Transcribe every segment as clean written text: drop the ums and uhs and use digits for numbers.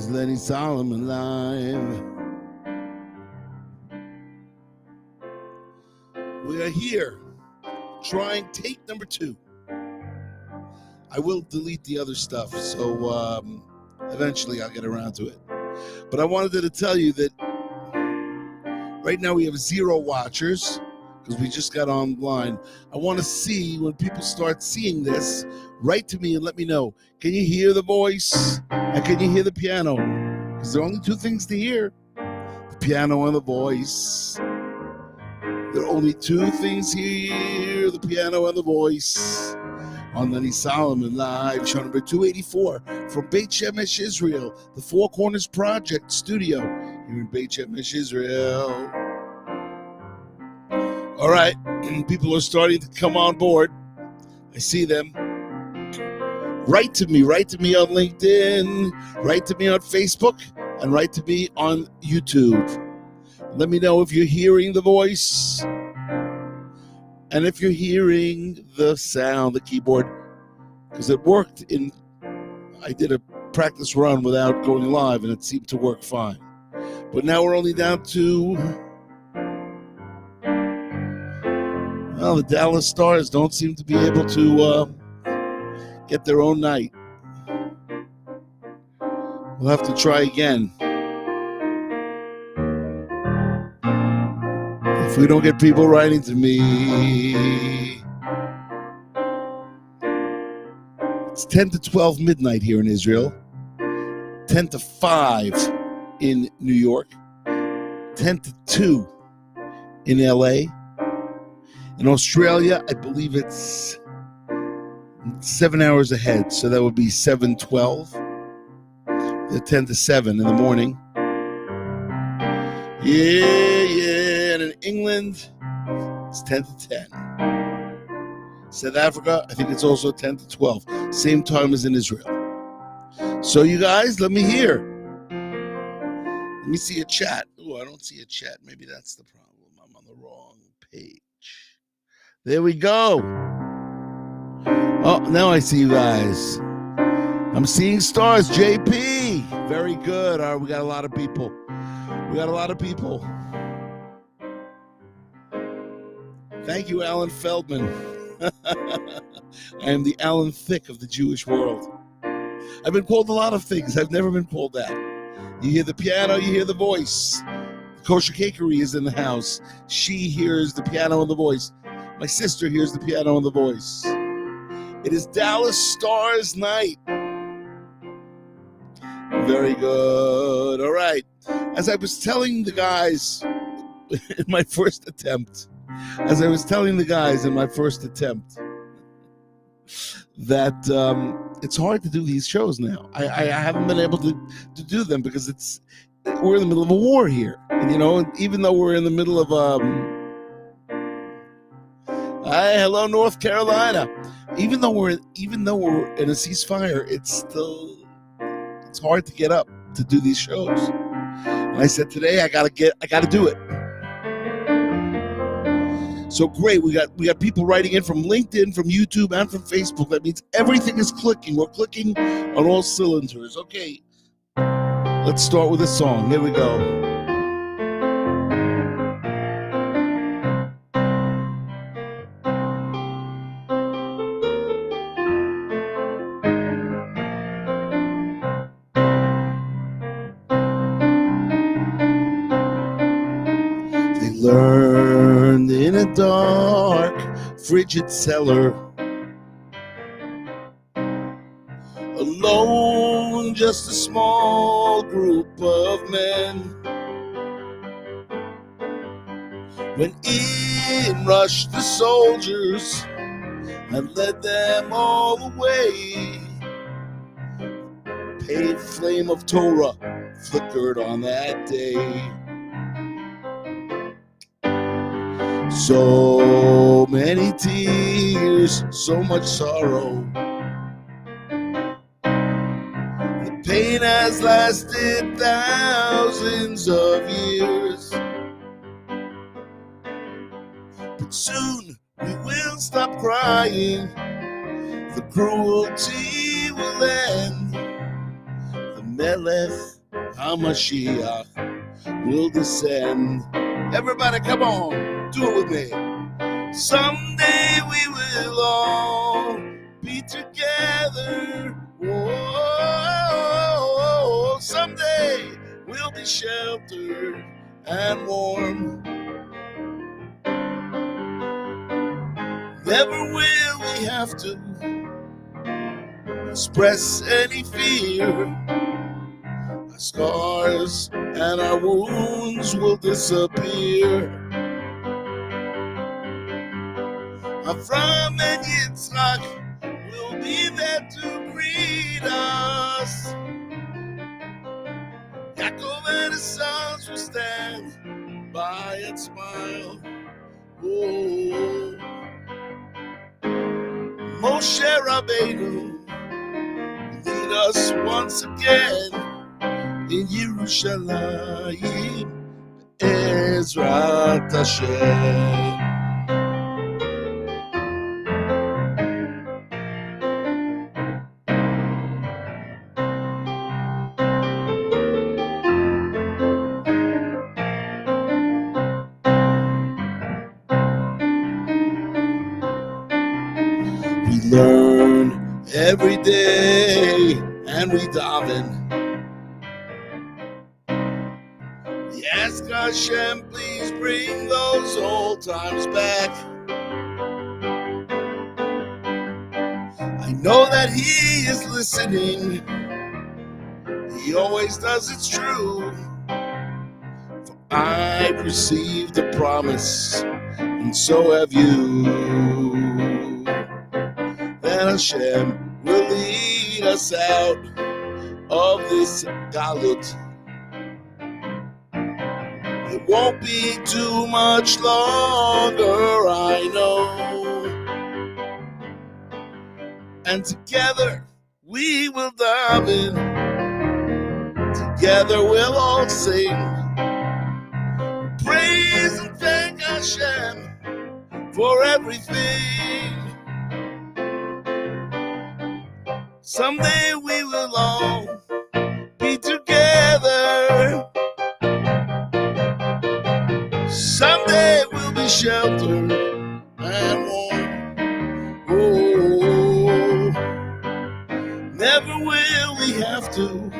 is Lenny Solomon live. We are here trying take number 2. I will delete the other stuff, so eventually I'll get around to it. But I wanted to tell you that right now we have 0 watchers because we just got online. I want to see when people start seeing this, write to me and let me know. Can you hear the voice? And can you hear the piano? Because there are only 2 things to hear. The piano and the voice. There are only 2 things here, the piano and the voice. On Lenny Solomon Live, show number 284 from Beit Shemesh, Israel, the Four Corners Project Studio here in Beit Shemesh, Israel. All right, people are starting to come on board. I see them. Write to me on LinkedIn, write to me on Facebook, and write to me on YouTube. Let me know if you're hearing the voice and if you're hearing the sound, the keyboard, because it worked I did a practice run without going live and it seemed to work fine. But now we're only down to, well, the Dallas Stars don't seem to be able to get their own night. We'll have to try again. If we don't get people writing to me. It's 10 to 12 midnight here in Israel. 10 to 5 in New York. 10 to 2 in LA. In Australia, I believe it's 7 hours ahead, so that would be 7:12. They're 10 to 7 in the morning. Yeah, and in England, it's 10 to 10. South Africa, I think it's also 10 to 12. Same time as in Israel. So you guys, let me hear. Let me see a chat. Oh, I don't see a chat. Maybe that's the problem. I'm on the wrong page. There we go. Oh, now I see you guys. I'm seeing stars. JP. Very good. All right, we got a lot of people. Thank you, Alan Feldman. I am the Alan Thicke of the Jewish world. I've been called a lot of things. I've never been called that. You hear the piano, you hear the voice. Kosher Cakery is in the house. She hears the piano and the voice. My sister hears the piano and the voice. It is Dallas Stars night. Very good. All right. As I was telling the guys in my first attempt, that it's hard to do these shows now. I haven't been able to do them because we're in the middle of a war here. And, even though we're in the middle of hello, North Carolina. Even though we're in a ceasefire, it's hard to get up to do these shows. And I said today I gotta do it. So great, we got people writing in from LinkedIn, from YouTube, and from Facebook. That means everything is clicking. We're clicking on all cylinders. Okay, let's start with a song. Here we go. They learned in a dark, frigid cellar, alone, just a small group of men. When in rushed the soldiers and led them all away, pale flame of Torah flickered on that day. So many tears, so much sorrow. The pain has lasted thousands of years. But soon we will stop crying. The cruelty will end. The Melech HaMashiach will descend. Everybody, come on, do it with me. Someday we will all be together. Whoa, someday we'll be sheltered and warm. Never will we have to express any fear. Our scars and our wounds will disappear. Avram and Yitzchak will be there to greet us. Yaakov and his sons will stand by and smile. Oh, Moshe Rabbeinu lead us once again in Yerushalayim, Ezrat Hashem. We learn every day and we daven. We ask Hashem, please bring those old times back. I know that He is listening. He always does, it's true. For I've received the promise, and so have you. That Hashem will lead us out of this galut. It won't be too much longer, I know. And together we will daven. Together we'll all sing. Praise and thank Hashem for everything. Someday we will all be together. Someday we'll be sheltered and warm. Oh, never will we have to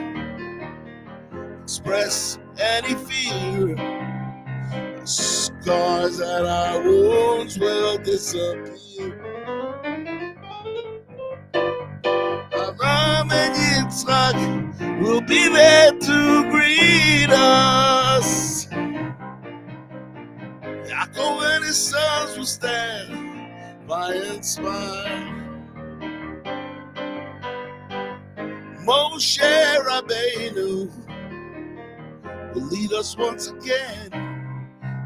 express any fear. Our scars and our wounds will disappear. Abraham and Yitzchak will be there to greet us. Yaakov and his sons will stand by and smile. Moshe Rabbeinu will lead us once again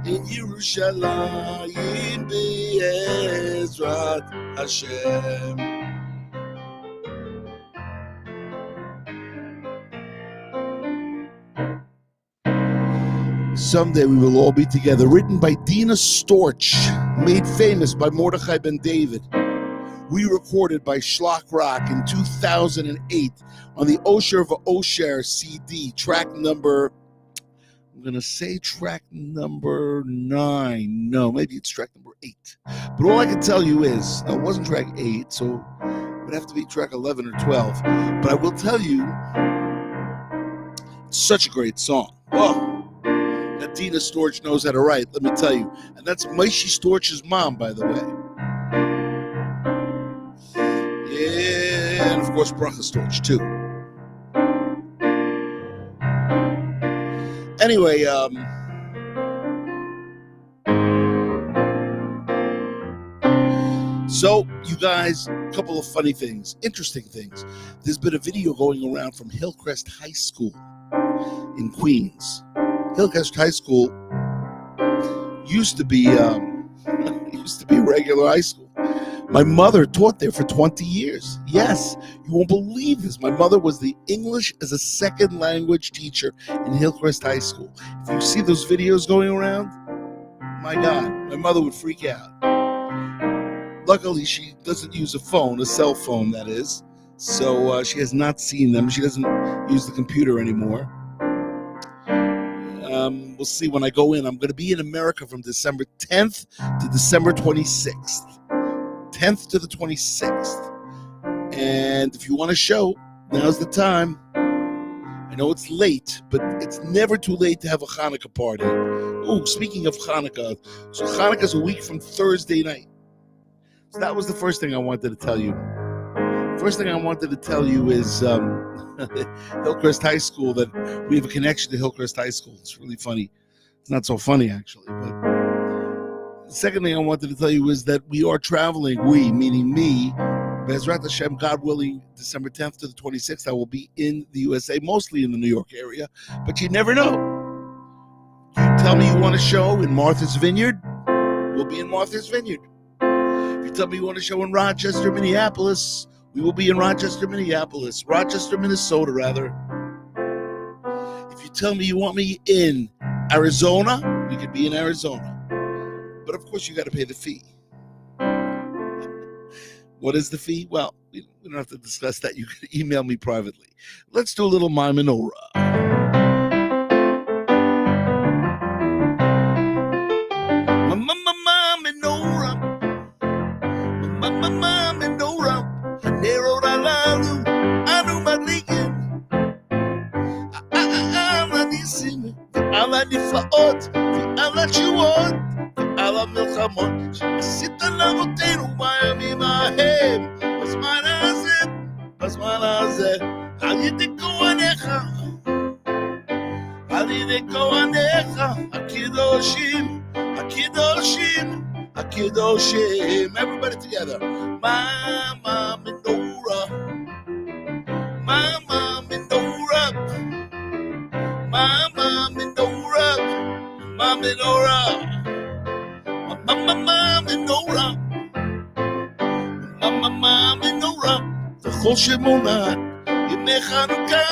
in Yerushalayim Be'ezrat Hashem. Someday we will all be together. Written by Dina Storch, made famous by Mordechai Ben David. Re-recorded by Shlock Rock in 2008 on the Osher of Osher CD, track number, I'm going to say track number 9. No, maybe it's track number 8. But all I can tell you is, no, it wasn't track 8, so it would have to be track 11 or 12. But I will tell you, it's such a great song. Oh, that Dina Storch knows how to write, let me tell you. And that's Maishi Storch's mom, by the way. Yeah, and of course, Bracha Storch, too. Anyway, so, you guys, a couple of funny things, interesting things. There's been a video going around from Hillcrest High School in Queens. Hillcrest High School used to be a regular high school. My mother taught there for 20 years. Yes, you won't believe this. My mother was the English as a second language teacher in Hillcrest High School. If you see those videos going around, my God, my mother would freak out. Luckily, she doesn't use a phone, a cell phone, that is. So she has not seen them. She doesn't use the computer anymore. We'll see when I go in. I'm going to be in America from December 10th to December 26th. 10th to the 26th. And if you want a show, now's the time. I know it's late, but it's never too late to have a Hanukkah party. Oh, speaking of Hanukkah, so Hanukkah's a week from Thursday night. So that was the first thing I wanted to tell you. First thing I wanted to tell you is Hillcrest High School, that we have a connection to Hillcrest High School. It's really funny. It's not so funny, actually. But the second thing I wanted to tell you is that we are traveling, we, meaning me, Bezrat Hashem, God willing, December 10th to the 26th, I will be in the USA, mostly in the New York area, but you never know. You tell me you want a show in Martha's Vineyard, we'll be in Martha's Vineyard. If you tell me you want a show in Rochester, Minneapolis, we will be in Rochester, Minnesota, rather. If you tell me you want me in Arizona, we could be in Arizona. But of course, you got to pay the fee. What is the fee? Well, we don't have to discuss that. You can email me privately. Let's do a little my menorah. My menorah. My menorah. Hanero ralalu. Anu madligin. Ala nisim. Ala nifaot. Ala shuot. Ala milchamot. Sita lavotenu mayamim ahem. בזמן הזה, על ידי כהניך, הקדושים, everybody together. Mama menorah, mama menorah, mama menorah, mama menorah, mama menorah, mama menorah. וכל שמונה, ימי חנוכה,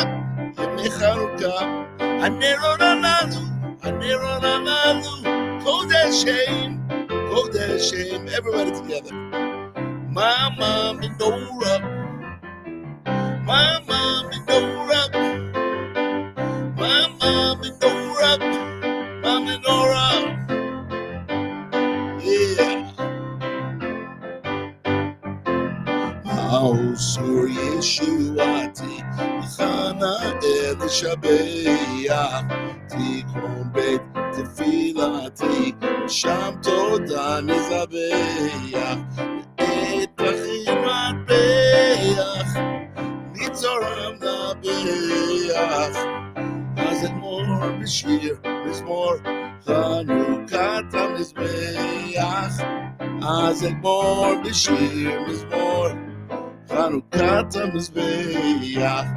הנרות הללו, קודשים, everybody together. Mama menorah, mama menorah, mama menorah, mama menorah, yeah. Sur Yeshuati, Chana El Shabeach, Tikkun Bet Tefilati, Sham Toda Nizabeach, Et Bachimat Beach, Mitzoram Nabeach, Azet Mor B'Shir, Mizmor, Chanukah Mizbeach, Azet Mor B'Shir, Mizmor, Chanukah Mizbeach.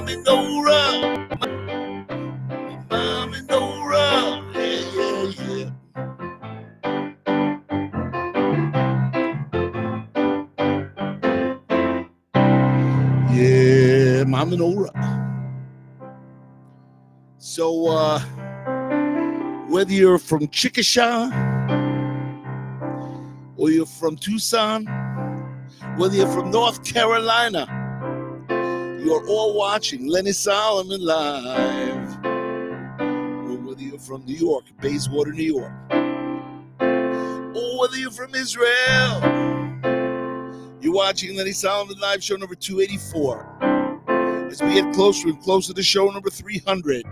Menorah, yeah, my menorah. So, whether you're from Chickasha, or you're from Tucson, whether you're from North Carolina, you're all watching Lenny Solomon live. Or whether you're from New York, Bayswater, New York, or whether you're from Israel, you're watching Lenny Solomon live, show number 284. As we get closer and closer to show number 300.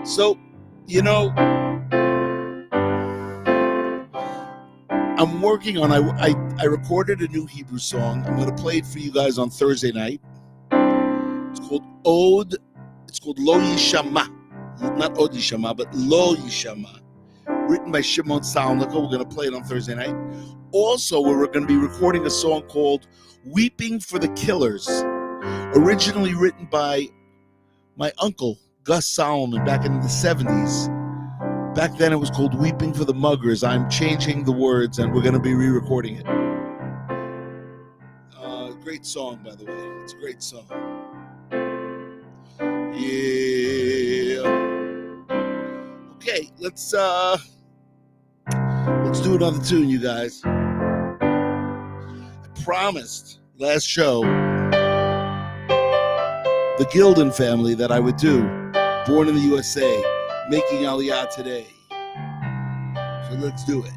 So, you know, I'm working on, I recorded a new Hebrew song. I'm going to play it for you guys on Thursday night. It's called Ode. It's called Lo Yishama. Not Ode Yishama, but Lo Yishama. Written by Shimon Salnico. We're going to play it on Thursday night. Also, we're going to be recording a song called Weeping for the Killers. Originally written by my uncle, Gus Solomon, back in the 70s. Back then it was called Weeping for the Muggers. I'm changing the words and we're going to be re-recording it. Great song, by the way. It's a great song. Yeah. Okay, let's do another tune, you guys. promised last show the Gilden family that I would do Born in the USA, making Aliyah today. So let's do it.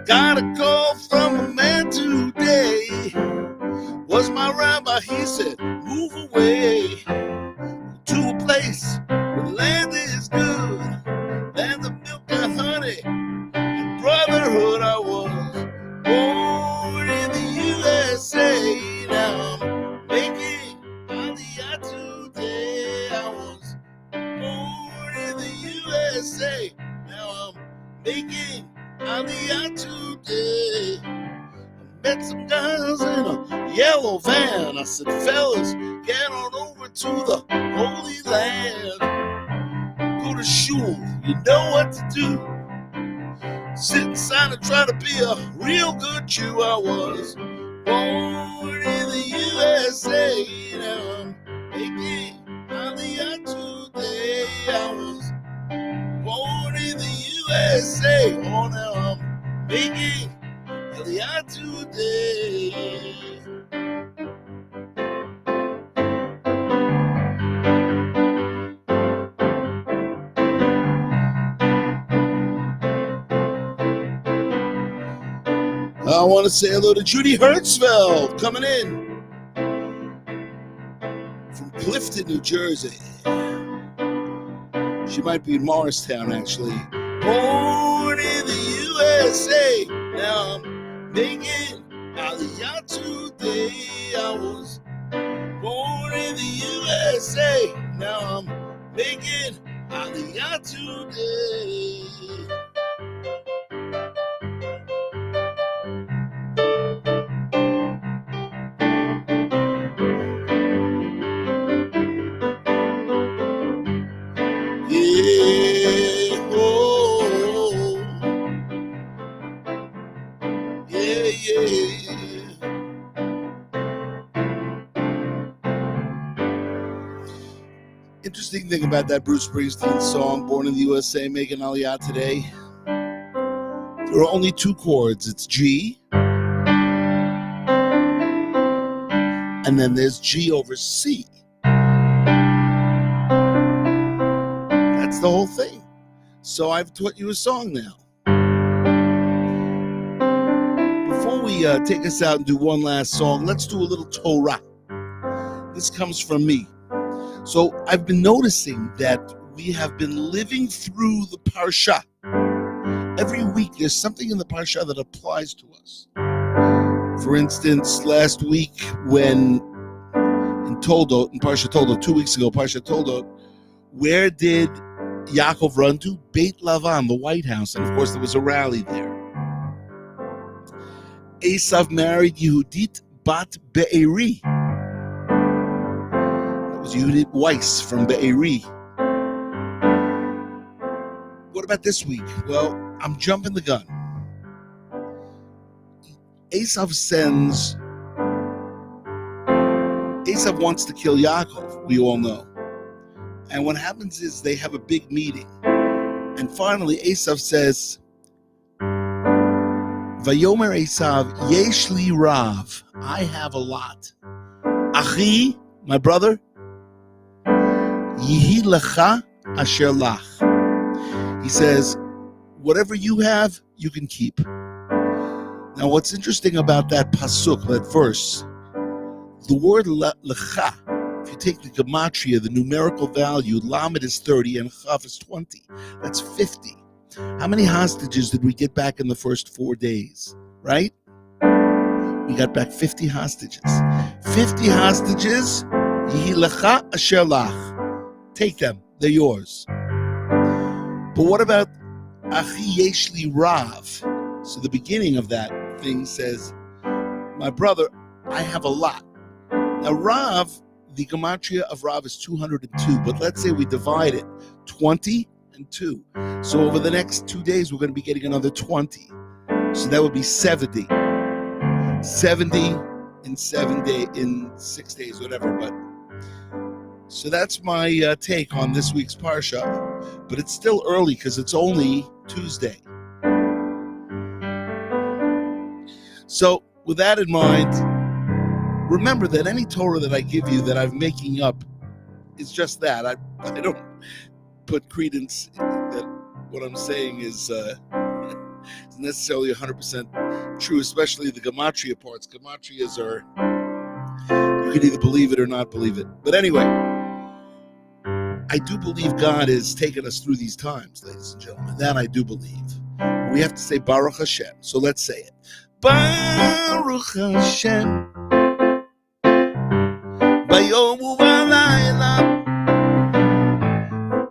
Got a call from a man today. Was my rabbi, he said, move away to a place where the land is good, land of milk and honey and brotherhood. I was born in the USA, now I'm making Aliyah today. I was born in the USA, now I'm making Aliyah today. I met some guys in a yellow van. I said, fellas, get on over to the Holy Land. Go to shul, you know what to do. Sit inside and try to be a real good Jew. I was born in the USA, now I'm making Aliyah today. I was born in the USA, oh now I'm making Aliyah today. I want to say hello to Judy Hertzfeld coming in from Clifton, New Jersey. She might be in Morristown, actually. Born in the USA, now I'm making Aliyah today. I was born in the USA, now I'm making Aliyah today. Yeah, oh, yeah, yeah. Interesting thing about that Bruce Springsteen song, Born in the USA, making Aliyah today. There are only two chords. It's G, and then there's G over C. That's the whole thing. So I've taught you a song now. Before we take us out and do one last song, let's do a little Torah. This comes from me. So I've been noticing that we have been living through the Parsha. Every week there's something in the Parsha that applies to us. For instance, last week when in Toldot, in Parsha Toldot, 2 weeks ago, Parsha Toldot, where did Yaakov run to? Beit Lavan, the White House, and of course there was a rally there. Esav married Yehudit Bat Be'eri. That was Yehudit Weiss from Be'eri. What about this week? Well, I'm jumping the gun. Esav wants to kill Yaakov, we all know. And what happens is they have a big meeting. And finally, Esav says, Vayomer Esav, Yesh li Rav, I have a lot. Achi, my brother, Yihi lecha asher lach. He says, whatever you have, you can keep. Now, what's interesting about that pasuk, that verse, the word lecha, if you take the gematria, the numerical value, lamed is 30 and chaf is 20. That's 50. How many hostages did we get back in the first 4 days? Right? We got back 50 hostages. 50 hostages, yihi lecha asher lach. Take them, they're yours. But what about achi yesh li rav? So the beginning of that thing says, my brother, I have a lot. Now Rav, the gematria of Rav is 202, but let's say we divide it 20 and 2. So over the next 2 days, we're going to be getting another 20. So that would be 70. 70 in 6 days, whatever. But so that's my take on this week's Parsha. but it's still early because it's only Tuesday. So with that in mind, remember that any Torah that I give you that I'm making up is just that. I don't put credence that what I'm saying is necessarily 100% true, especially the gematria parts. Gematrias are, you can either believe it or not believe it. But anyway, I do believe God has taken us through these times, ladies and gentlemen. That I do believe. We have to say Baruch Hashem. So let's say it. Baruch Hashem. Bayom u'balayla.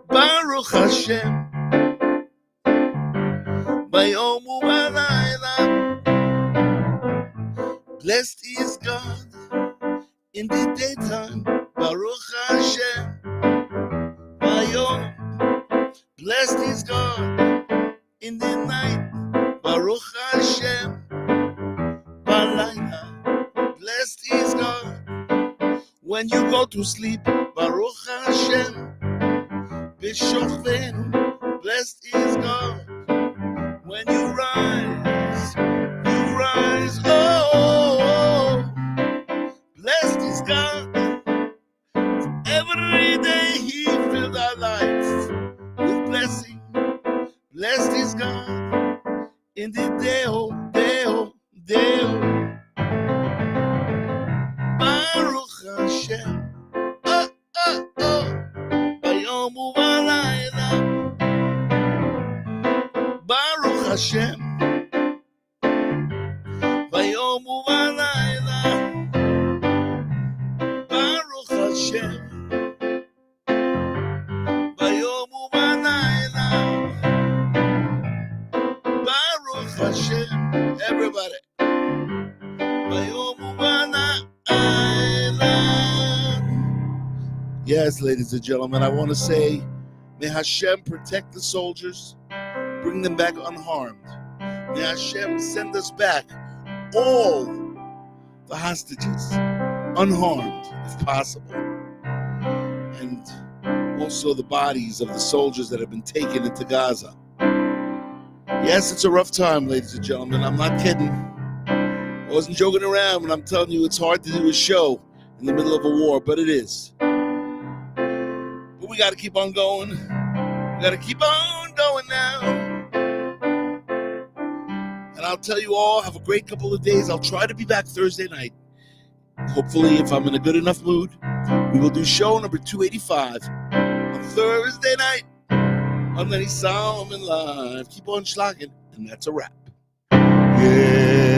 Baruch Hashem. Bayom u'balayla. Blessed is God in the daytime. Baruch Hashem. Bayom. Blessed is God in the night. Baruch Hashem. Balayla. Blessed is God when you go to sleep. Baruch Hashem. B'shochvenu. Blessed is God when you rise. You rise. Oh. Blessed is God. Every day He fills our lives with blessing. Blessed is God in the Deo. Baruch Hashem. Oh. Bayom u'balayla. Baruch Hashem. Bayom u'balayla. Baruch Hashem. Bayom u'balayla. Baruch Hashem. Everybody. Bayom u'balayla. Yes, ladies and gentlemen, I want to say, may Hashem protect the soldiers, bring them back unharmed. May Hashem send us back all the hostages unharmed, if possible. And also the bodies of the soldiers that have been taken into Gaza. Yes, it's a rough time, ladies and gentlemen. I'm not kidding. I wasn't joking around when I'm telling you it's hard to do a show in the middle of a war, but it is. But we got to keep on going. We got to keep on going now. And I'll tell you all, have a great couple of days. I'll try to be back Thursday night. Hopefully, if I'm in a good enough mood, we will do show number 285 on Thursday night on Lenny Solomon Live. Keep on schlagging, and that's a wrap. Yeah.